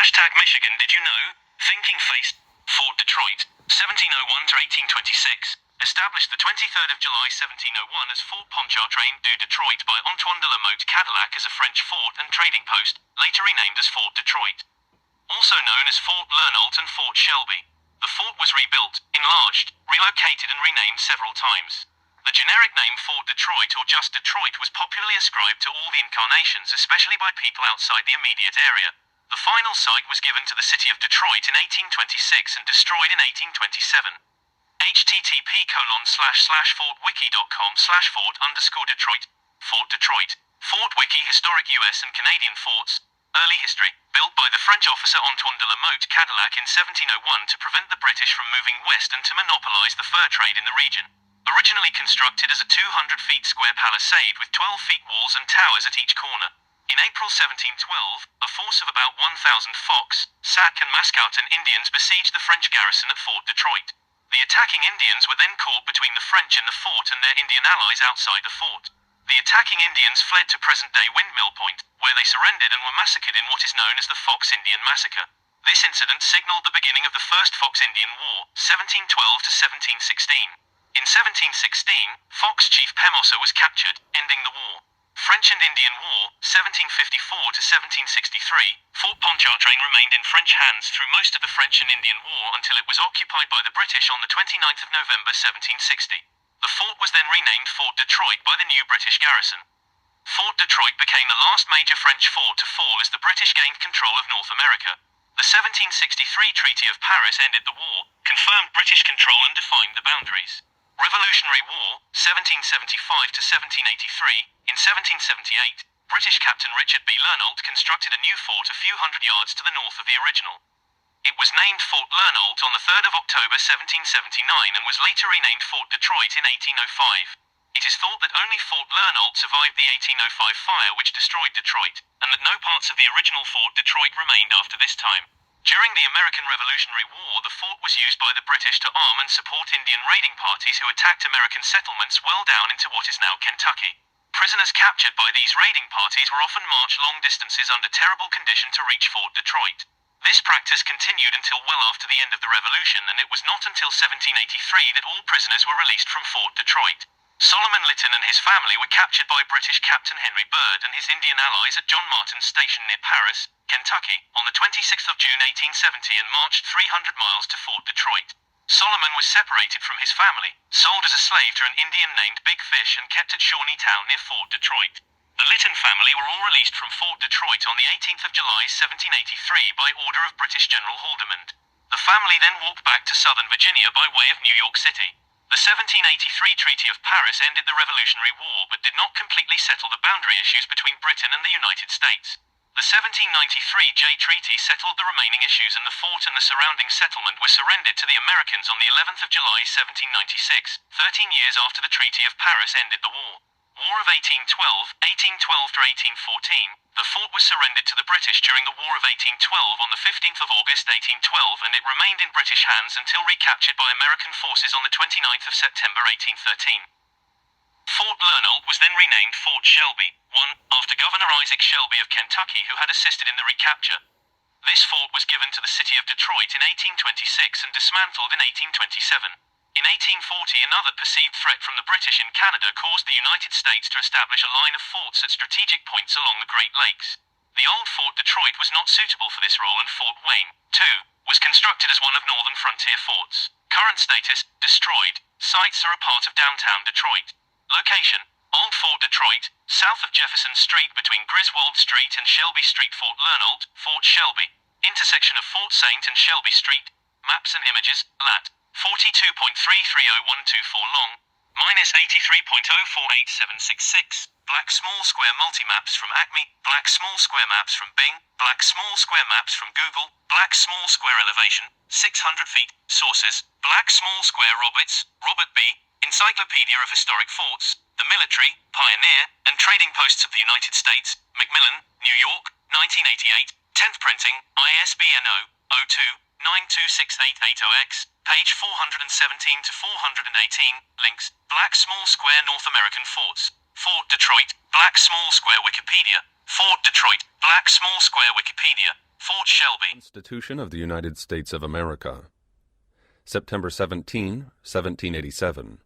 Hashtag Michigan, did you know? Thinking faced. Fort Detroit, 1701 to 1826. Established the 23rd of July 1701 as Fort Ponchartrain du Detroit by Antoine de la Mothe Cadillac as a French fort and trading post, later renamed as Fort Detroit. Also known as Fort Lernault and Fort Shelby. The fort was rebuilt, enlarged, relocated and renamed several times. The generic name Fort Detroit or just Detroit was popularly ascribed to all the incarnations, especially by people outside the immediate area. The final site was given to the city of Detroit in 1826 and destroyed in 1827. http://fortwiki.com/fort_Detroit. Fort Detroit. Fort Wiki Historic US and Canadian Forts. Early history. Built by the French officer Antoine de la Mothe Cadillac in 1701 to prevent the British from moving west and to monopolize the fur trade in the region. Originally constructed as a 200 feet square palisade with 12 feet walls and towers at each corner. In April 1712, a force of about 1,000 Fox, Sac and Mascouten Indians besieged the French garrison at Fort Detroit. The attacking Indians were then caught between the French in the fort and their Indian allies outside the fort. The attacking Indians fled to present-day Windmill Point, where they surrendered and were massacred in what is known as the Fox Indian Massacre. This incident signaled the beginning of the First Fox Indian War, 1712 to 1716. In 1716, Fox Chief Pemaussa was captured, ending the war. French and Indian War, 1754 to 1763, Fort Ponchartrain remained in French hands through most of the French and Indian War until it was occupied by the British on the 29th of November 1760. The fort was then renamed Fort Detroit by the new British garrison. Fort Detroit became the last major French fort to fall as the British gained control of North America. The 1763 Treaty of Paris ended the war, confirmed British control and defined the boundaries. Revolutionary War, 1775 to 1783. In 1778, British Captain Richard B. Lernault constructed a new fort a few hundred yards to the north of the original. It was named Fort Lernault on the 3rd of October 1779 and was later renamed Fort Detroit in 1805. It is thought that only Fort Lernault survived the 1805 fire which destroyed Detroit, and that no parts of the original Fort Detroit remained after this time. During the American Revolutionary War, the fort was used by the British to arm and support Indian raiding parties who attacked American settlements well down into what is now Kentucky. Prisoners captured by these raiding parties were often marched long distances under terrible condition to reach Fort Detroit. This practice continued until well after the end of the Revolution, and it was not until 1783 that all prisoners were released from Fort Detroit. Solomon Lytton and his family were captured by British Captain Henry Byrd and his Indian allies at John Martin's Station near Paris, Kentucky, on the 26th of June 1870 and marched 300 miles to Fort Detroit. Solomon was separated from his family, sold as a slave to an Indian named Big Fish and kept at Shawneetown near Fort Detroit. The Lytton family were all released from Fort Detroit on the 18th of July 1783 by order of British General Haldimand. The family then walked back to southern Virginia by way of New York City. The 1783 Treaty of Paris ended the Revolutionary War but did not completely settle the boundary issues between Britain and the United States. The 1793 Jay Treaty settled the remaining issues, and the fort and the surrounding settlement were surrendered to the Americans on the 11th of July 1796, 13 years after the Treaty of Paris ended the war. War of 1812 to 1814, the fort was surrendered to the British during the War of 1812 on the 15th of August 1812, and it remained in British hands until recaptured by American forces on the 29th of September 1813. Fort Lernault was then renamed Fort Shelby, after Governor Isaac Shelby of Kentucky, who had assisted in the recapture. This fort was given to the city of Detroit in 1826 and dismantled in 1827. In 1840, another perceived threat from the British in Canada caused the United States to establish a line of forts at strategic points along the Great Lakes. The old Fort Detroit was not suitable for this role, and Fort Wayne, too, was constructed as one of northern frontier forts. Current status, destroyed. Sites are a part of downtown Detroit. Location, Old Fort Detroit, south of Jefferson Street between Griswold Street and Shelby Street. Fort Lernault, Fort Shelby, intersection of Fort Saint and Shelby Street. Maps and images, lat. 42.330124 long, minus 83.048766. Black small square multi-maps from Acme, black small square maps from Bing, black small square maps from Google, black small square elevation, 600 feet, sources, black small square Roberts, Robert B., Encyclopedia of Historic Forts, the Military, Pioneer, and Trading Posts of the United States, Macmillan, New York, 1988, 10th printing, ISBN 0-02-926880X, page 417 to 418, links, Black Small Square North American Forts, Fort Detroit, Black Small Square Wikipedia, Fort Detroit, Black Small Square Wikipedia, Fort Shelby. Constitution of the United States of America. September 17, 1787.